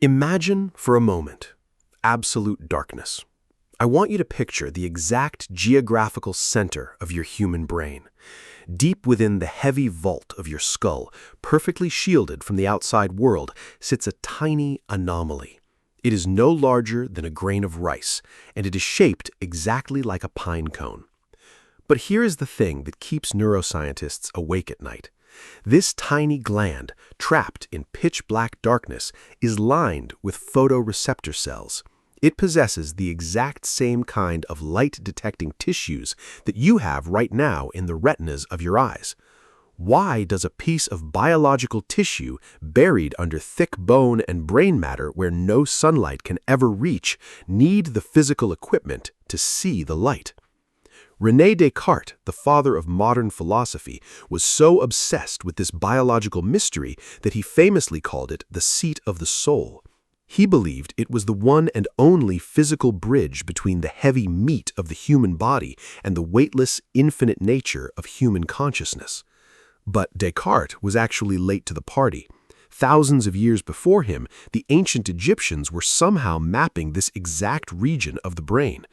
Imagine for a moment absolute darkness. I want you to picture the exact geographical center of your human brain. Deep within the heavy vault of your skull, perfectly shielded from the outside world, sits a tiny anomaly. It is no larger than a grain of rice, and it is shaped exactly like a pine cone. But here is the thing that keeps neuroscientists awake at night. This tiny gland, trapped in pitch-black darkness, is lined with photoreceptor cells. It possesses the exact same kind of light-detecting tissues that you have right now in the retinas of your eyes. Why does a piece of biological tissue buried under thick bone and brain matter where no sunlight can ever reach need the physical equipment to see the light? René Descartes, the father of modern philosophy, was so obsessed with this biological mystery that he famously called it the seat of the soul. He believed it was the one and only physical bridge between the heavy meat of the human body and the weightless, infinite nature of human consciousness. But Descartes was actually late to the party. Thousands of years before him, the ancient Egyptians were somehow mapping this exact region of the brain.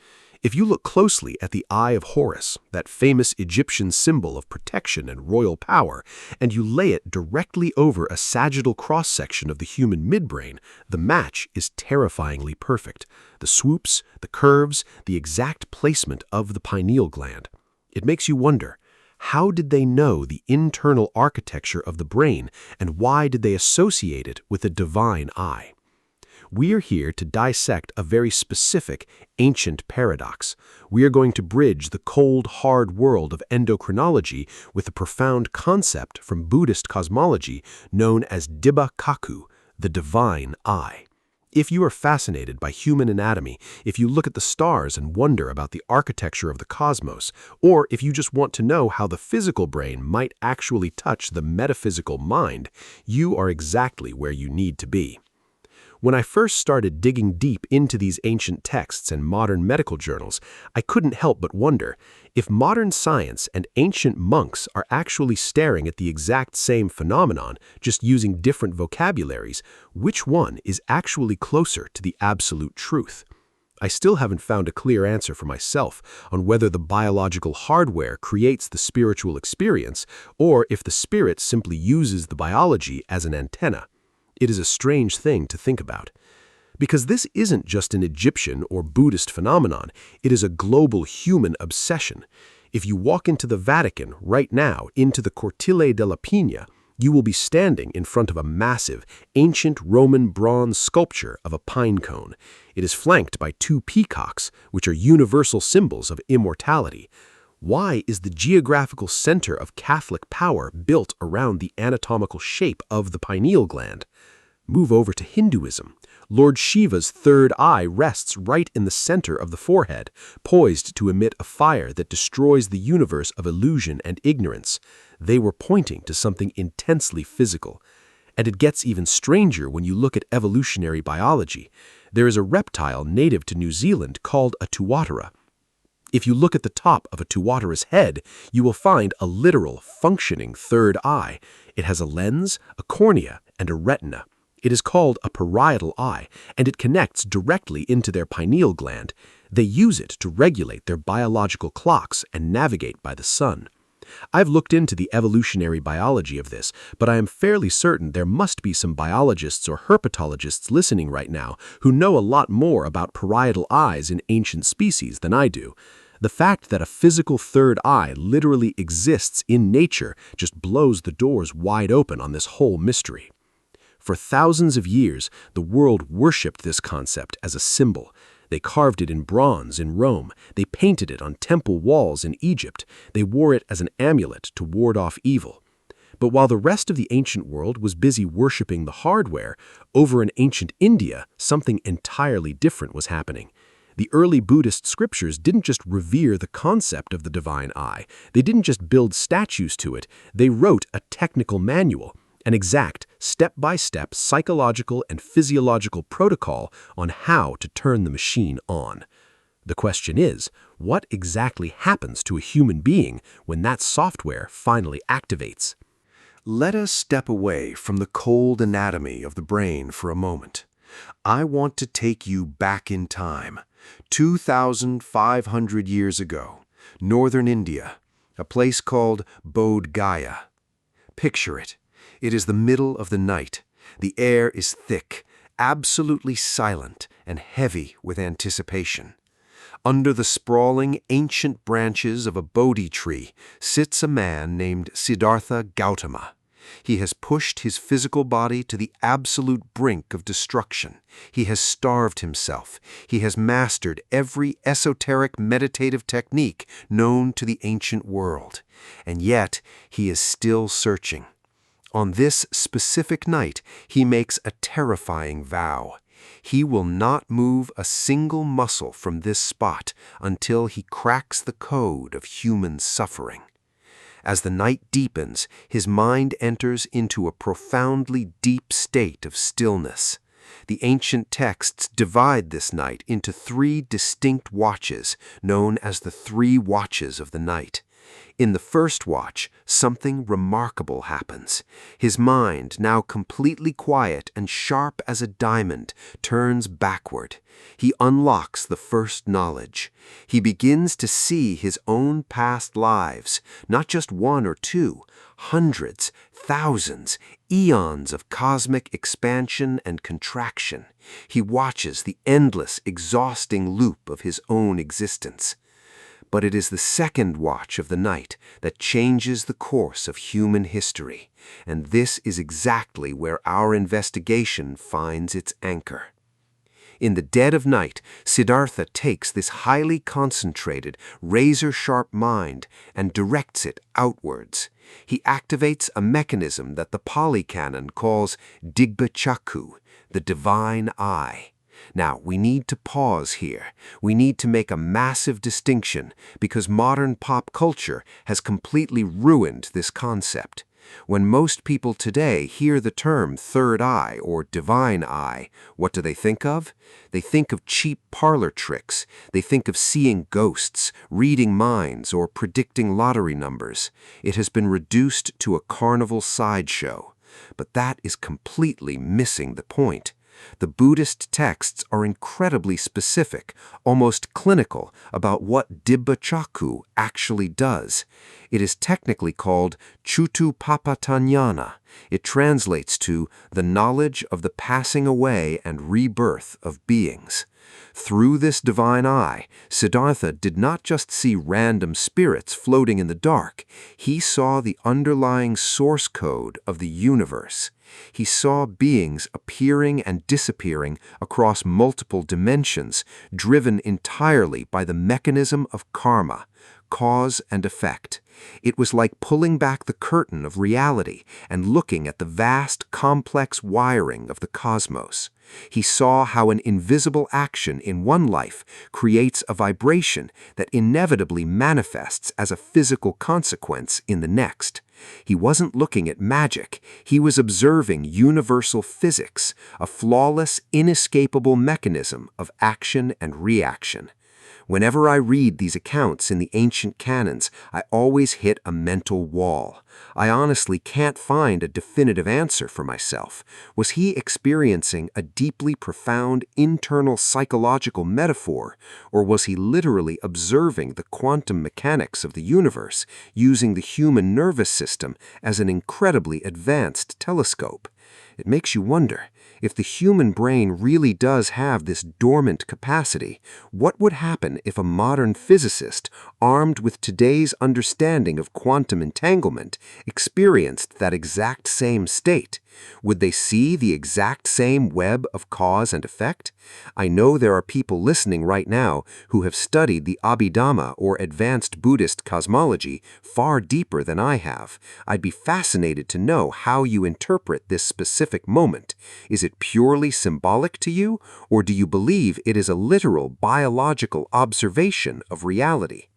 If you look closely at the Eye of Horus, that famous Egyptian symbol of protection and royal power, and you lay it directly over a sagittal cross-section of the human midbrain, the match is terrifyingly perfect. The swoops, the curves, the exact placement of the pineal gland. It makes you wonder, how did they know the internal architecture of the brain, and why did they associate it with a divine eye? We are here to dissect a very specific, ancient paradox. We are going to bridge the cold, hard world of endocrinology with a profound concept from Buddhist cosmology known as Dibbacakkhu, the divine eye. If you are fascinated by human anatomy, if you look at the stars and wonder about the architecture of the cosmos, or if you just want to know how the physical brain might actually touch the metaphysical mind, you are exactly where you need to be. When I first started digging deep into these ancient texts and modern medical journals, I couldn't help but wonder, if modern science and ancient monks are actually staring at the exact same phenomenon, just using different vocabularies, which one is actually closer to the absolute truth? I still haven't found a clear answer for myself on whether the biological hardware creates the spiritual experience, or if the spirit simply uses the biology as an antenna. It is a strange thing to think about. Because this isn't just an Egyptian or Buddhist phenomenon, it is a global human obsession. If you walk into the Vatican right now, into the Cortile della Pina, you will be standing in front of a massive, ancient Roman bronze sculpture of a pine cone. It is flanked by two peacocks, which are universal symbols of immortality. Why is the geographical center of Catholic power built around the anatomical shape of the pineal gland? Move over to Hinduism. Lord Shiva's third eye rests right in the center of the forehead, poised to emit a fire that destroys the universe of illusion and ignorance. They were pointing to something intensely physical. And it gets even stranger when you look at evolutionary biology. There is a reptile native to New Zealand called a tuatara. If you look at the top of a tuatara's head, you will find a literal, functioning third eye. It has a lens, a cornea, and a retina. It is called a parietal eye, and it connects directly into their pineal gland. They use it to regulate their biological clocks and navigate by the sun. I've looked into the evolutionary biology of this, but I am fairly certain there must be some biologists or herpetologists listening right now who know a lot more about parietal eyes in ancient species than I do. The fact that a physical third eye literally exists in nature just blows the doors wide open on this whole mystery. For thousands of years, the world worshipped this concept as a symbol. They carved it in bronze in Rome. They painted it on temple walls in Egypt. They wore it as an amulet to ward off evil. But while the rest of the ancient world was busy worshipping the hardware, over in ancient India, something entirely different was happening. The early Buddhist scriptures didn't just revere the concept of the divine eye. They didn't just build statues to it. They wrote a technical manual, an exact, step-by-step psychological and physiological protocol on how to turn the machine on. The question is, what exactly happens to a human being when that software finally activates? Let us step away from the cold anatomy of the brain for a moment. I want to take you back in time, 2,500 years ago, northern India, a place called Buddhaya. Picture it. It is the middle of the night. The air is thick, absolutely silent, and heavy with anticipation. Under the sprawling, ancient branches of a Bodhi tree sits a man named Siddhartha Gautama. He has pushed his physical body to the absolute brink of destruction. He has starved himself. He has mastered every esoteric meditative technique known to the ancient world. And yet, he is still searching. On this specific night, he makes a terrifying vow. He will not move a single muscle from this spot until he cracks the code of human suffering. As the night deepens, his mind enters into a profoundly deep state of stillness. The ancient texts divide this night into 3 distinct watches, known as the 3 watches of the night. In the first watch, something remarkable happens. His mind, now completely quiet and sharp as a diamond, turns backward. He unlocks the first knowledge. He begins to see his own past lives, not just 1 or 2, hundreds, thousands, eons of cosmic expansion and contraction. He watches the endless, exhausting loop of his own existence. But it is the second watch of the night that changes the course of human history, and this is exactly where our investigation finds its anchor. In the dead of night, Siddhartha takes this highly concentrated, razor-sharp mind and directs it outwards. He activates a mechanism that the Pali Canon calls Dibbacakkhu, the divine eye. Now, we need to pause here. We need to make a massive distinction because modern pop culture has completely ruined this concept. When most people today hear the term third eye or divine eye, what do they think of? They think of cheap parlor tricks. They think of seeing ghosts, reading minds, or predicting lottery numbers. It has been reduced to a carnival sideshow. But that is completely missing the point. The Buddhist texts are incredibly specific, almost clinical, about what Dibbacakkhu actually does. It is technically called Chuttupapatanyana. It translates to the knowledge of the passing away and rebirth of beings. Through this divine eye, Siddhartha did not just see random spirits floating in the dark. He saw the underlying source code of the universe. He saw beings appearing and disappearing across multiple dimensions, driven entirely by the mechanism of karma, cause and effect. It was like pulling back the curtain of reality and looking at the vast, complex wiring of the cosmos. He saw how an invisible action in one life creates a vibration that inevitably manifests as a physical consequence in the next. He wasn't looking at magic. He was observing universal physics, a flawless, inescapable mechanism of action and reaction. Whenever I read these accounts in the ancient canons, I always hit a mental wall. I honestly can't find a definitive answer for myself. Was he experiencing a deeply profound internal psychological metaphor, or was he literally observing the quantum mechanics of the universe, using the human nervous system as an incredibly advanced telescope? It makes you wonder, if the human brain really does have this dormant capacity, what would happen if a modern physicist, armed with today's understanding of quantum entanglement, experienced that exact same state? Would they see the exact same web of cause and effect? I know there are people listening right now who have studied the Abhidhamma or advanced Buddhist cosmology far deeper than I have. I'd be fascinated to know how you interpret this specific moment. Is it purely symbolic to you, or do you believe it is a literal biological observation of reality?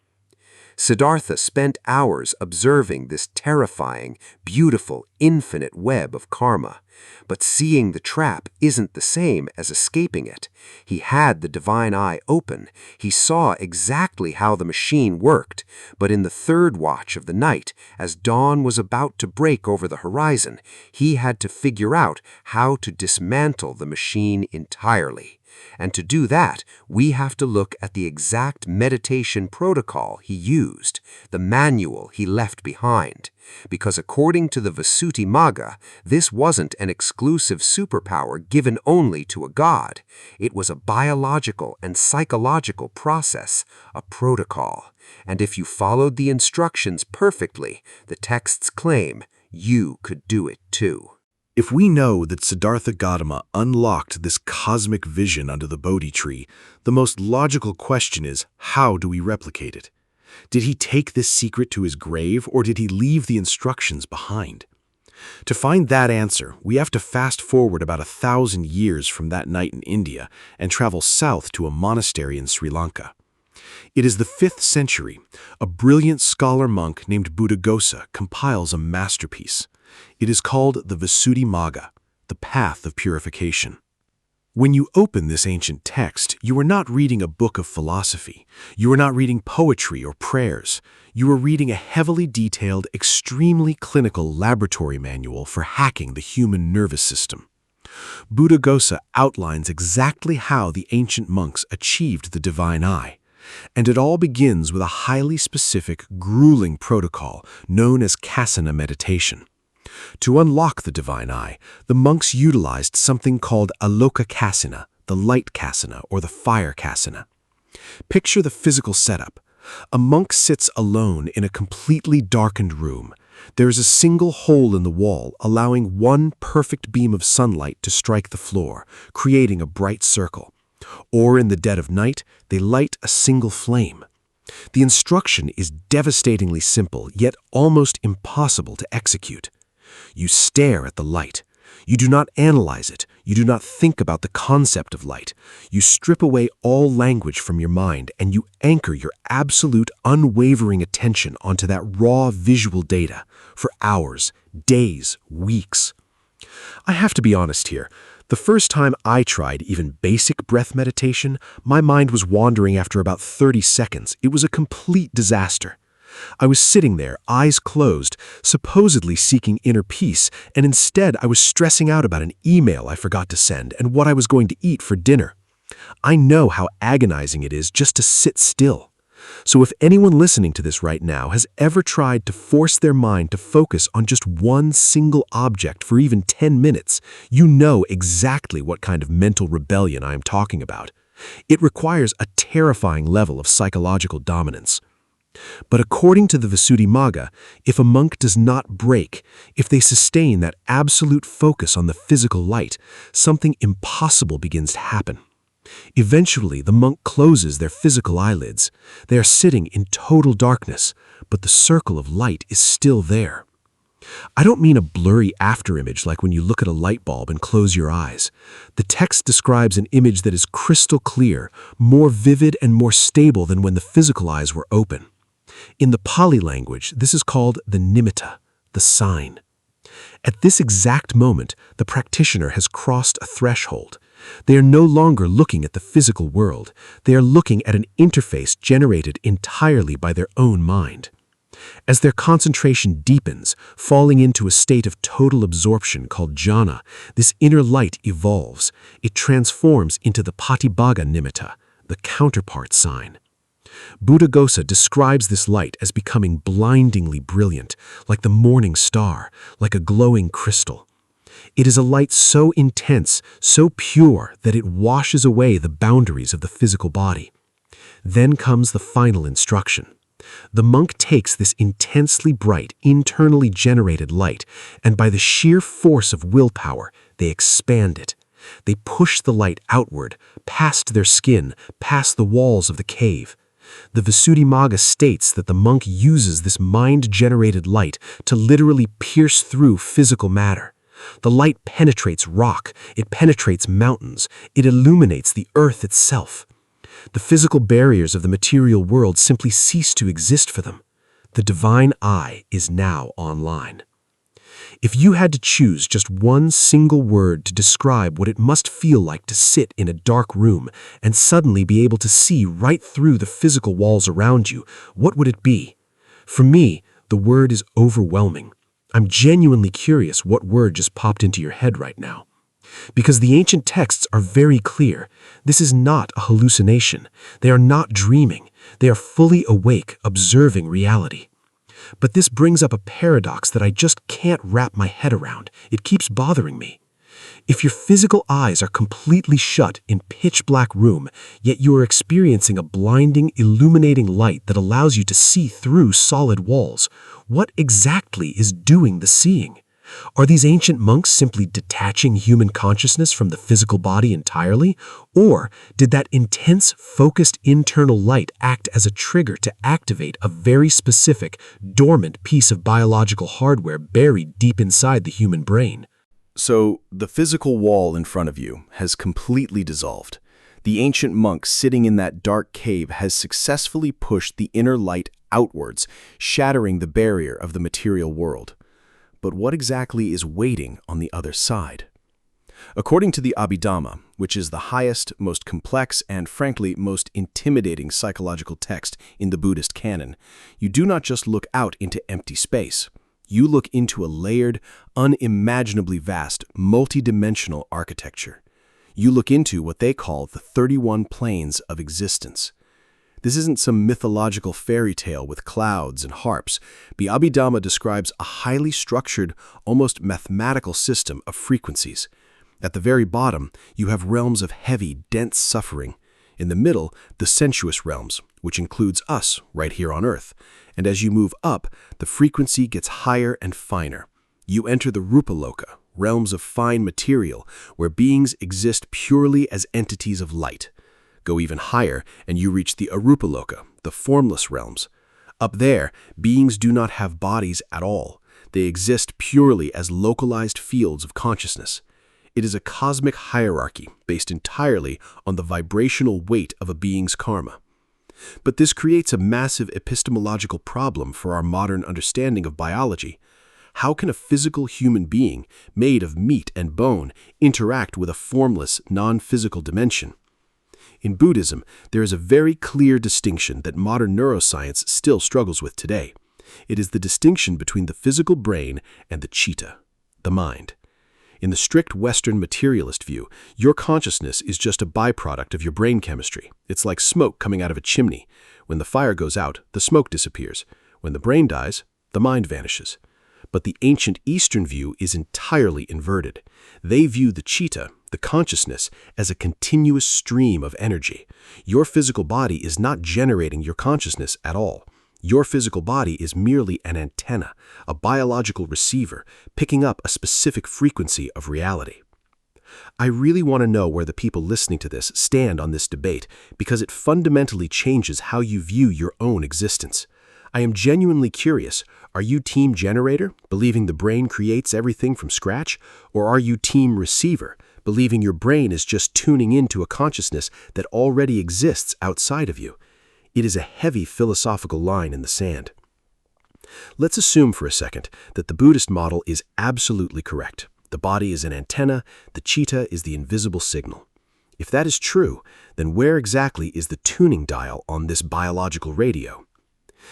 Siddhartha spent hours observing this terrifying, beautiful, infinite web of karma. But seeing the trap isn't the same as escaping it. He had the divine eye open. He saw exactly how the machine worked. But in the third watch of the night, as dawn was about to break over the horizon, he had to figure out how to dismantle the machine entirely. And to do that, we have to look at the exact meditation protocol he used, the manual he left behind. Because according to the Visuddhimagga, this wasn't an exclusive superpower given only to a god. It was a biological and psychological process, a protocol. And if you followed the instructions perfectly, the texts claim you could do it too. If we know that Siddhartha Gautama unlocked this cosmic vision under the Bodhi tree, the most logical question is, how do we replicate it? Did he take this secret to his grave, or did he leave the instructions behind? To find that answer, we have to fast forward about 1,000 years from that night in India and travel south to a monastery in Sri Lanka. It is the 5th century. A brilliant scholar monk named Buddhaghosa compiles a masterpiece. It is called the Visuddhimagga, the path of purification. When you open this ancient text, you are not reading a book of philosophy. You are not reading poetry or prayers. You are reading a heavily detailed, extremely clinical laboratory manual for hacking the human nervous system. Buddhaghosa outlines exactly how the ancient monks achieved the divine eye. And it all begins with a highly specific, grueling protocol known as kasana meditation. To unlock the divine eye, the monks utilized something called aloka kasana, the light kasana, or the fire kasana. Picture the physical setup. A monk sits alone in a completely darkened room. There is a single hole in the wall, allowing one perfect beam of sunlight to strike the floor, creating a bright circle. Or in the dead of night, they light a single flame. The instruction is devastatingly simple, yet almost impossible to execute. You stare at the light. You do not analyze it. You do not think about the concept of light. You strip away all language from your mind, and you anchor your absolute, unwavering attention onto that raw visual data for hours, days, weeks. I have to be honest here. The first time I tried even basic breath meditation, my mind was wandering after about 30 seconds. It was a complete disaster. I was sitting there, eyes closed, supposedly seeking inner peace, and instead I was stressing out about an email I forgot to send and what I was going to eat for dinner. I know how agonizing it is just to sit still. So if anyone listening to this right now has ever tried to force their mind to focus on just one single object for even 10 minutes, you know exactly what kind of mental rebellion I am talking about. It requires a terrifying level of psychological dominance. But according to the Visuddhimagga, if a monk does not break, if they sustain that absolute focus on the physical light, something impossible begins to happen. Eventually, the monk closes their physical eyelids. They are sitting in total darkness, but the circle of light is still there. I don't mean a blurry afterimage like when you look at a light bulb and close your eyes. The text describes an image that is crystal clear, more vivid and more stable than when the physical eyes were open. In the Pali language, this is called the nimitta, the sign. At this exact moment, the practitioner has crossed a threshold. They are no longer looking at the physical world. They are looking at an interface generated entirely by their own mind. As their concentration deepens, falling into a state of total absorption called jhana, this inner light evolves. It transforms into the patibhaga nimitta, the counterpart sign. Buddhaghosa describes this light as becoming blindingly brilliant, like the morning star, like a glowing crystal. It is a light so intense, so pure, that it washes away the boundaries of the physical body. Then comes the final instruction. The monk takes this intensely bright, internally generated light, and by the sheer force of willpower, they expand it. They push the light outward, past their skin, past the walls of the cave. The Visuddhimagga states that the monk uses this mind-generated light to literally pierce through physical matter. The light penetrates rock, it penetrates mountains, it illuminates the earth itself. The physical barriers of the material world simply cease to exist for them. The divine eye is now online. If you had to choose just one single word to describe what it must feel like to sit in a dark room and suddenly be able to see right through the physical walls around you, what would it be? For me, the word is overwhelming. I'm genuinely curious what word just popped into your head right now. Because the ancient texts are very clear. This is not a hallucination. They are not dreaming. They are fully awake, observing reality. But this brings up a paradox that I just can't wrap my head around. It keeps bothering me. If your physical eyes are completely shut in pitch-black room, yet you are experiencing a blinding, illuminating light that allows you to see through solid walls, what exactly is doing the seeing? Are these ancient monks simply detaching human consciousness from the physical body entirely? Or did that intense, focused internal light act as a trigger to activate a very specific, dormant piece of biological hardware buried deep inside the human brain? So, the physical wall in front of you has completely dissolved. The ancient monk sitting in that dark cave has successfully pushed the inner light outwards, shattering the barrier of the material world. But what exactly is waiting on the other side? According to the Abhidhamma, which is the highest, most complex, and frankly, most intimidating psychological text in the Buddhist canon, you do not just look out into empty space. You look into a layered, unimaginably vast, multidimensional architecture. You look into what they call the 31 planes of existence. This isn't some mythological fairy tale with clouds and harps. The Abhidhamma describes a highly structured, almost mathematical system of frequencies. At the very bottom, you have realms of heavy, dense suffering. In the middle, the sensuous realms, which includes us right here on Earth. And as you move up, the frequency gets higher and finer. You enter the Rupaloka, realms of fine material, where beings exist purely as entities of light. Go even higher, and you reach the Arupaloka, the formless realms. Up there, beings do not have bodies at all. They exist purely as localized fields of consciousness. It is a cosmic hierarchy based entirely on the vibrational weight of a being's karma. But this creates a massive epistemological problem for our modern understanding of biology. How can a physical human being, made of meat and bone, interact with a formless, non-physical dimension? In Buddhism, there is a very clear distinction that modern neuroscience still struggles with today. It is the distinction between the physical brain and the chitta, the mind. In the strict Western materialist view, your consciousness is just a byproduct of your brain chemistry. It's like smoke coming out of a chimney. When the fire goes out, the smoke disappears. When the brain dies, the mind vanishes. But the ancient Eastern view is entirely inverted. They view the chitta, the consciousness, as a continuous stream of energy. Your physical body is not generating your consciousness at all. Your physical body is merely an antenna, a biological receiver, picking up a specific frequency of reality. I really want to know where the people listening to this stand on this debate because it fundamentally changes how you view your own existence. I am genuinely curious. Are you team generator, believing the brain creates everything from scratch? Or are you team receiver, believing your brain is just tuning into a consciousness that already exists outside of you? It is a heavy philosophical line in the sand. Let's assume for a second that the Buddhist model is absolutely correct. The body is an antenna, the chitta is the invisible signal. If that is true, then where exactly is the tuning dial on this biological radio?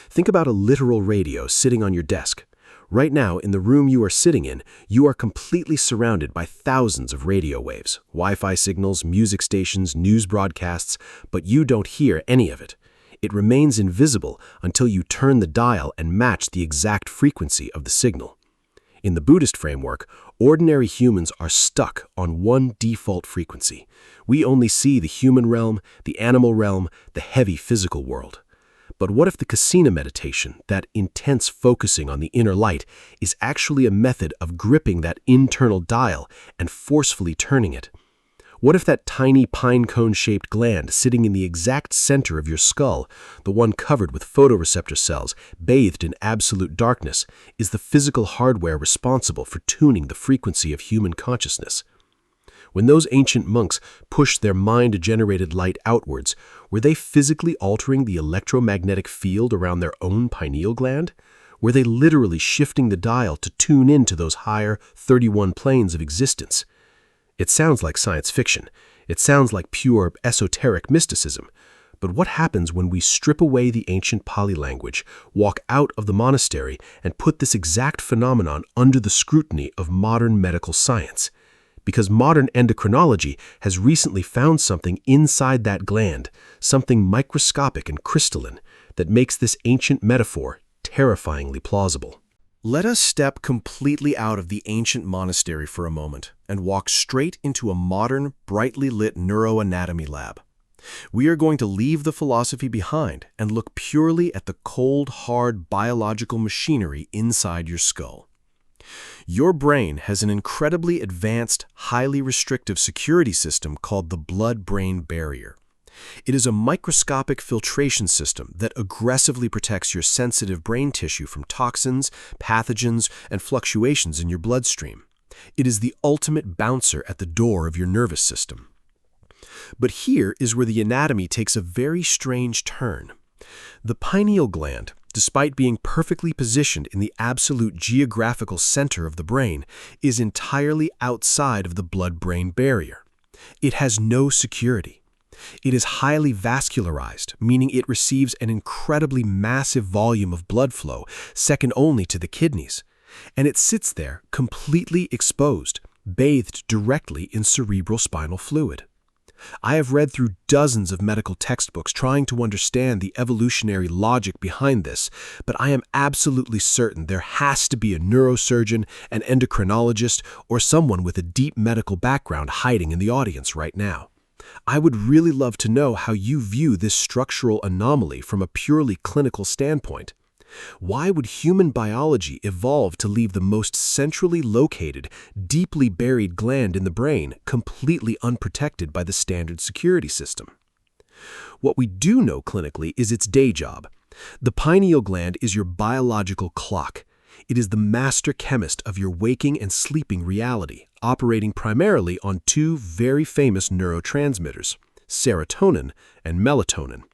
Think about a literal radio sitting on your desk. Right now, in the room you are sitting in, you are completely surrounded by thousands of radio waves, Wi-Fi signals, music stations, news broadcasts, but you don't hear any of it. It remains invisible until you turn the dial and match the exact frequency of the signal. In the Buddhist framework, ordinary humans are stuck on one default frequency. We only see the human realm, the animal realm, the heavy physical world. But what if the kasina meditation, that intense focusing on the inner light, is actually a method of gripping that internal dial and forcefully turning it? What if that tiny pinecone-shaped gland sitting in the exact center of your skull, the one covered with photoreceptor cells, bathed in absolute darkness, is the physical hardware responsible for tuning the frequency of human consciousness? When those ancient monks pushed their mind-generated light outwards, were they physically altering the electromagnetic field around their own pineal gland? Were they literally shifting the dial to tune into those higher 31 planes of existence? It sounds like science fiction. It sounds like pure esoteric mysticism. But what happens when we strip away the ancient Pali language, walk out of the monastery, and put this exact phenomenon under the scrutiny of modern medical science? Because modern endocrinology has recently found something inside that gland, something microscopic and crystalline, that makes this ancient metaphor terrifyingly plausible. Let us step completely out of the ancient monastery for a moment and walk straight into a modern, brightly lit neuroanatomy lab. We are going to leave the philosophy behind and look purely at the cold, hard biological machinery inside your skull. Your brain has an incredibly advanced, highly restrictive security system called the blood-brain barrier. It is a microscopic filtration system that aggressively protects your sensitive brain tissue from toxins, pathogens, and fluctuations in your bloodstream. It is the ultimate bouncer at the door of your nervous system. But here is where the anatomy takes a very strange turn. The pineal gland, despite being perfectly positioned in the absolute geographical center of the brain, is entirely outside of the blood-brain barrier. It has no security. It is highly vascularized, meaning it receives an incredibly massive volume of blood flow, second only to the kidneys. And it sits there completely exposed, bathed directly in cerebrospinal fluid. I have read through dozens of medical textbooks trying to understand the evolutionary logic behind this, but I am absolutely certain there has to be a neurosurgeon, an endocrinologist, or someone with a deep medical background hiding in the audience right now. I would really love to know how you view this structural anomaly from a purely clinical standpoint. Why would human biology evolve to leave the most centrally located, deeply buried gland in the brain completely unprotected by the standard security system? What we do know clinically is its day job. The pineal gland is your biological clock. It is the master chemist of your waking and sleeping reality, operating primarily on two very famous neurotransmitters, serotonin and melatonin.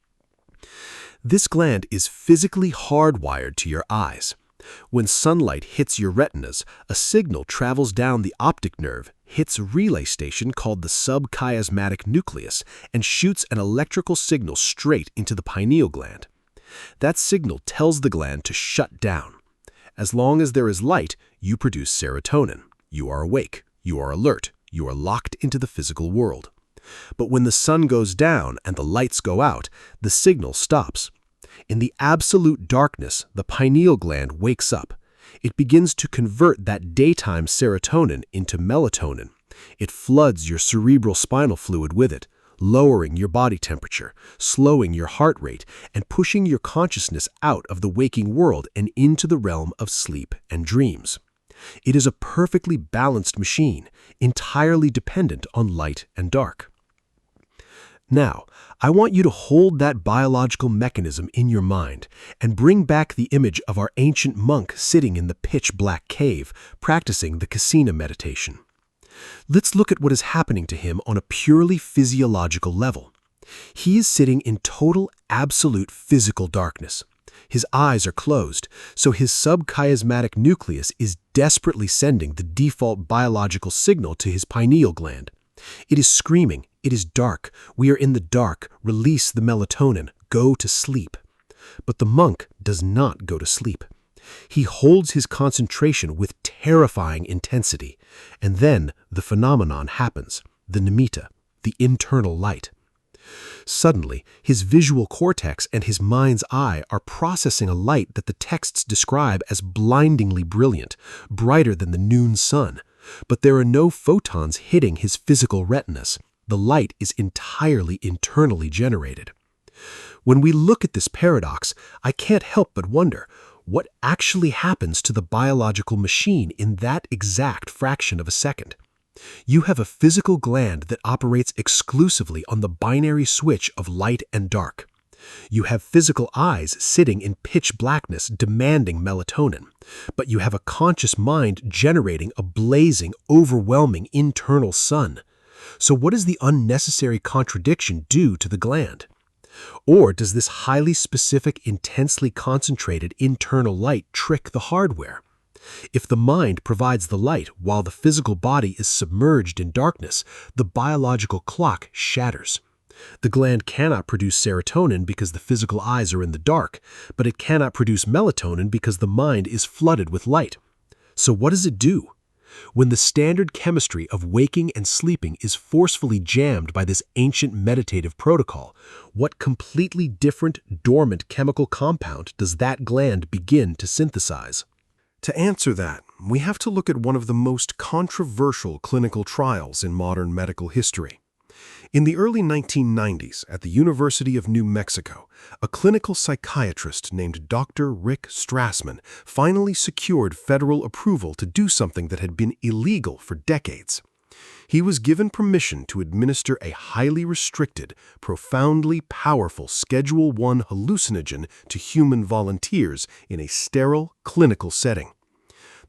This gland is physically hardwired to your eyes. When sunlight hits your retinas, a signal travels down the optic nerve, hits a relay station called the subchiasmatic nucleus, and shoots an electrical signal straight into the pineal gland. That signal tells the gland to shut down. As long as there is light, you produce serotonin. You are awake. You are alert. You are locked into the physical world. But when the sun goes down and the lights go out, the signal stops. In the absolute darkness, the pineal gland wakes up. It begins to convert that daytime serotonin into melatonin. It floods your cerebrospinal fluid with it, lowering your body temperature, slowing your heart rate, and pushing your consciousness out of the waking world and into the realm of sleep and dreams. It is a perfectly balanced machine, entirely dependent on light and dark. Now, I want you to hold that biological mechanism in your mind and bring back the image of our ancient monk sitting in the pitch-black cave, practicing the kasina meditation. Let's look at what is happening to him on a purely physiological level. He is sitting in total, absolute physical darkness. His eyes are closed, so his subchiasmatic nucleus is desperately sending the default biological signal to his pineal gland. It is screaming, "It is dark. We are in the dark. Release the melatonin. Go to sleep." But the monk does not go to sleep. He holds his concentration with terrifying intensity, and then the phenomenon happens, the nimitta, the internal light. Suddenly, his visual cortex and his mind's eye are processing a light that the texts describe as blindingly brilliant, brighter than the noon sun. But there are no photons hitting his physical retinas. The light is entirely internally generated. When we look at this paradox, I can't help but wonder, what actually happens to the biological machine in that exact fraction of a second? You have a physical gland that operates exclusively on the binary switch of light and dark. You have physical eyes sitting in pitch blackness demanding melatonin, but you have a conscious mind generating a blazing, overwhelming internal sun. So what is the unnecessary contradiction due to the gland? Or does this highly specific, intensely concentrated internal light trick the hardware? If the mind provides the light while the physical body is submerged in darkness, the biological clock shatters. The gland cannot produce serotonin because the physical eyes are in the dark, but it cannot produce melatonin because the mind is flooded with light. So what does it do? When the standard chemistry of waking and sleeping is forcefully jammed by this ancient meditative protocol, what completely different, dormant chemical compound does that gland begin to synthesize? To answer that, we have to look at one of the most controversial clinical trials in modern medical history. In the early 1990s, at the University of New Mexico, a clinical psychiatrist named Dr. Rick Strassman finally secured federal approval to do something that had been illegal for decades. He was given permission to administer a highly restricted, profoundly powerful Schedule I hallucinogen to human volunteers in a sterile clinical setting.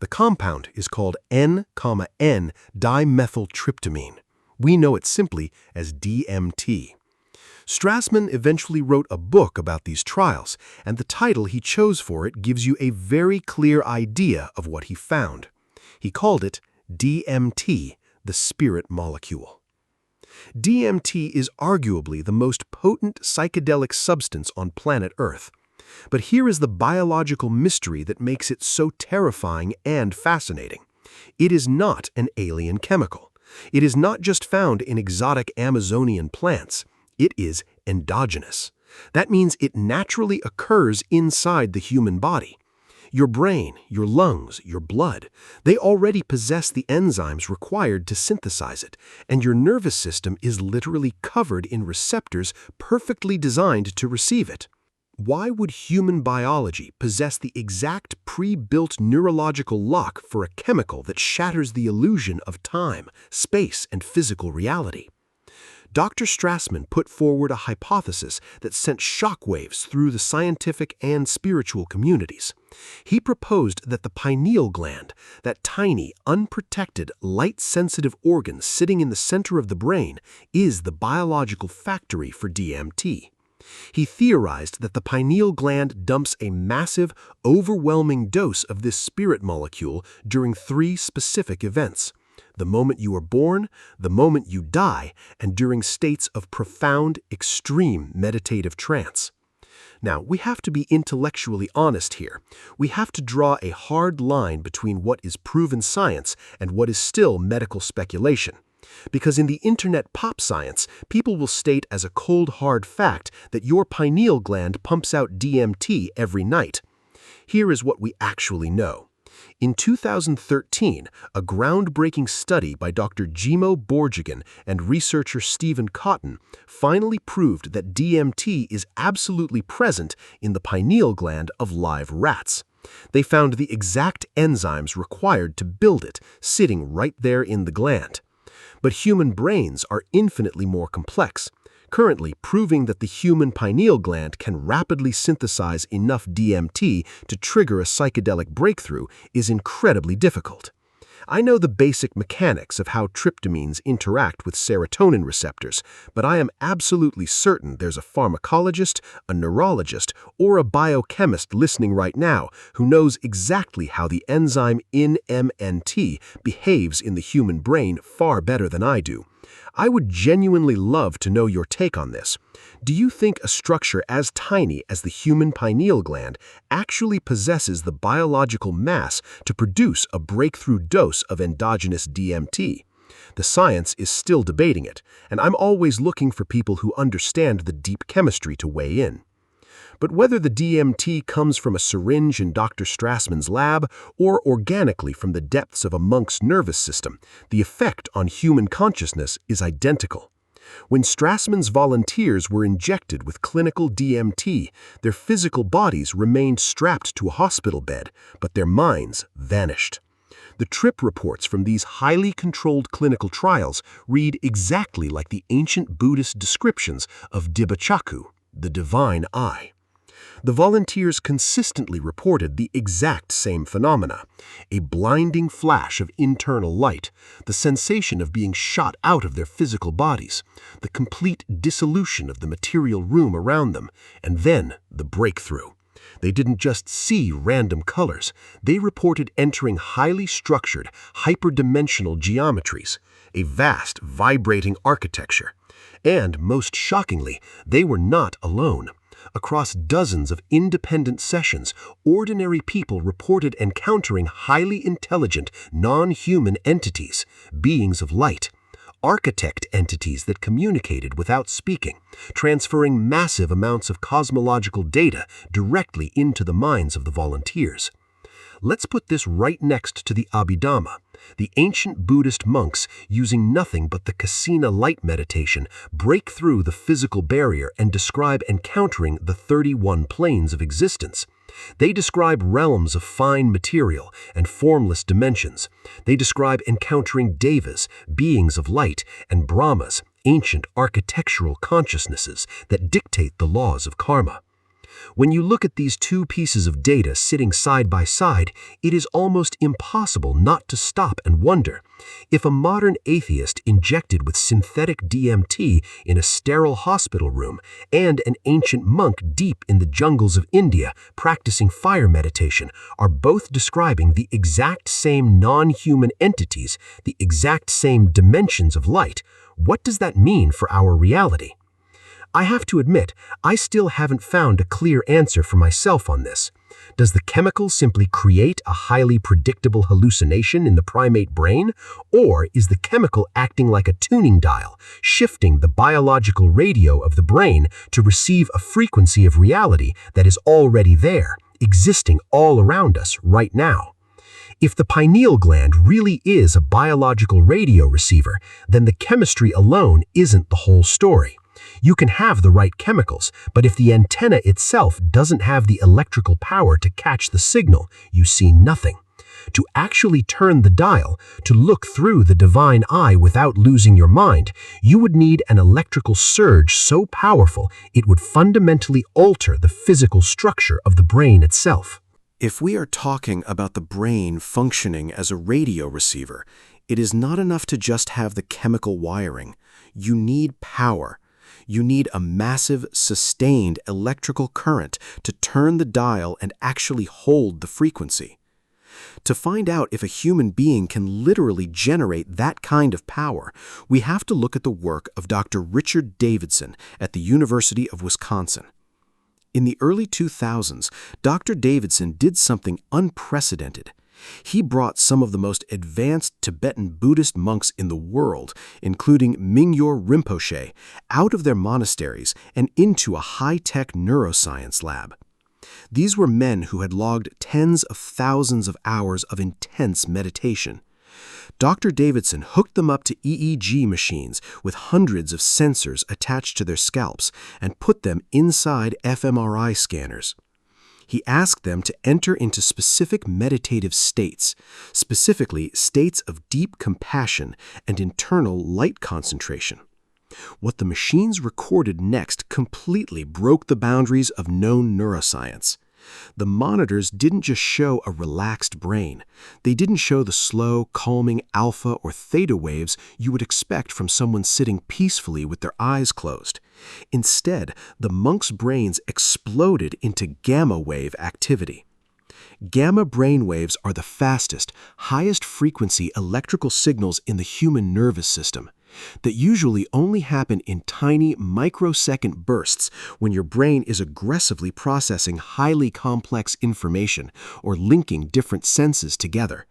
The compound is called N,N-dimethyltryptamine. We know it simply as DMT. Strassman eventually wrote a book about these trials, and the title he chose for it gives you a very clear idea of what he found. He called it DMT, the spirit molecule. DMT is arguably the most potent psychedelic substance on planet Earth. But here is the biological mystery that makes it so terrifying and fascinating. It is not an alien chemical. It is not just found in exotic Amazonian plants. It is endogenous. That means it naturally occurs inside the human body. Your brain, your lungs, your blood, they already possess the enzymes required to synthesize it, and your nervous system is literally covered in receptors perfectly designed to receive it. Why would human biology possess the exact pre-built neurological lock for a chemical that shatters the illusion of time, space, and physical reality? Dr. Strassman put forward a hypothesis that sent shockwaves through the scientific and spiritual communities. He proposed that the pineal gland, that tiny, unprotected, light-sensitive organ sitting in the center of the brain, is the biological factory for DMT. He theorized that the pineal gland dumps a massive, overwhelming dose of this spirit molecule during 3 specific events: the moment you are born, the moment you die, and during states of profound, extreme meditative trance. Now, we have to be intellectually honest here. We have to draw a hard line between what is proven science and what is still medical speculation. Because in the internet pop science, people will state as a cold hard fact that your pineal gland pumps out DMT every night. Here is what we actually know. In 2013, a groundbreaking study by Dr. Jimo Borjigan and researcher Stephen Cotton finally proved that DMT is absolutely present in the pineal gland of live rats. They found the exact enzymes required to build it, sitting right there in the gland. But human brains are infinitely more complex. Currently, proving that the human pineal gland can rapidly synthesize enough DMT to trigger a psychedelic breakthrough is incredibly difficult. I know the basic mechanics of how tryptamines interact with serotonin receptors, but I am absolutely certain there's a pharmacologist, a neurologist, or a biochemist listening right now who knows exactly how the enzyme NMNT behaves in the human brain far better than I do. I would genuinely love to know your take on this. Do you think a structure as tiny as the human pineal gland actually possesses the biological mass to produce a breakthrough dose of endogenous DMT? The science is still debating it, and I'm always looking for people who understand the deep chemistry to weigh in. But whether the DMT comes from a syringe in Dr. Strassman's lab or organically from the depths of a monk's nervous system, the effect on human consciousness is identical. When Strassman's volunteers were injected with clinical DMT, their physical bodies remained strapped to a hospital bed, but their minds vanished. The trip reports from these highly controlled clinical trials read exactly like the ancient Buddhist descriptions of Dibbacakkhu, the divine eye. The volunteers consistently reported the exact same phenomena: a blinding flash of internal light, the sensation of being shot out of their physical bodies, the complete dissolution of the material room around them, and then the breakthrough. They didn't just see random colors, they reported entering highly structured, hyperdimensional geometries, a vast, vibrating architecture. And, most shockingly, they were not alone. Across dozens of independent sessions, ordinary people reported encountering highly intelligent, non-human entities, beings of light, architect entities that communicated without speaking, transferring massive amounts of cosmological data directly into the minds of the volunteers. Let's put this right next to the Abhidhamma. The ancient Buddhist monks, using nothing but the Kasina light meditation, break through the physical barrier and describe encountering the 31 planes of existence. They describe realms of fine material and formless dimensions. They describe encountering devas, beings of light, and brahmas, ancient architectural consciousnesses that dictate the laws of karma. When you look at these two pieces of data sitting side by side, it is almost impossible not to stop and wonder. If a modern atheist injected with synthetic DMT in a sterile hospital room and an ancient monk deep in the jungles of India practicing fire meditation are both describing the exact same non-human entities, the exact same dimensions of light, what does that mean for our reality? I have to admit, I still haven't found a clear answer for myself on this. Does the chemical simply create a highly predictable hallucination in the primate brain? Or is the chemical acting like a tuning dial, shifting the biological radio of the brain to receive a frequency of reality that is already there, existing all around us right now? If the pineal gland really is a biological radio receiver, then the chemistry alone isn't the whole story. You can have the right chemicals, but if the antenna itself doesn't have the electrical power to catch the signal, you see nothing. To actually turn the dial, to look through the divine eye without losing your mind, you would need an electrical surge so powerful it would fundamentally alter the physical structure of the brain itself. If we are talking about the brain functioning as a radio receiver, it is not enough to just have the chemical wiring. You need power. You need a massive, sustained electrical current to turn the dial and actually hold the frequency. To find out if a human being can literally generate that kind of power, we have to look at the work of Dr. Richard Davidson at the University of Wisconsin. In the early 2000s, Dr. Davidson did something unprecedented. He brought some of the most advanced Tibetan Buddhist monks in the world, including Mingyur Rinpoche, out of their monasteries and into a high-tech neuroscience lab. These were men who had logged tens of thousands of hours of intense meditation. Dr. Davidson hooked them up to EEG machines with hundreds of sensors attached to their scalps and put them inside fMRI scanners. He asked them to enter into specific meditative states, specifically states of deep compassion and internal light concentration. What the machines recorded next completely broke the boundaries of known neuroscience. The monitors didn't just show a relaxed brain. They didn't show the slow, calming alpha or theta waves you would expect from someone sitting peacefully with their eyes closed. Instead, the monks' brains exploded into gamma wave activity. Gamma brainwaves are the fastest, highest frequency electrical signals in the human nervous system that usually only happen in tiny microsecond bursts when your brain is aggressively processing highly complex information or linking different senses together.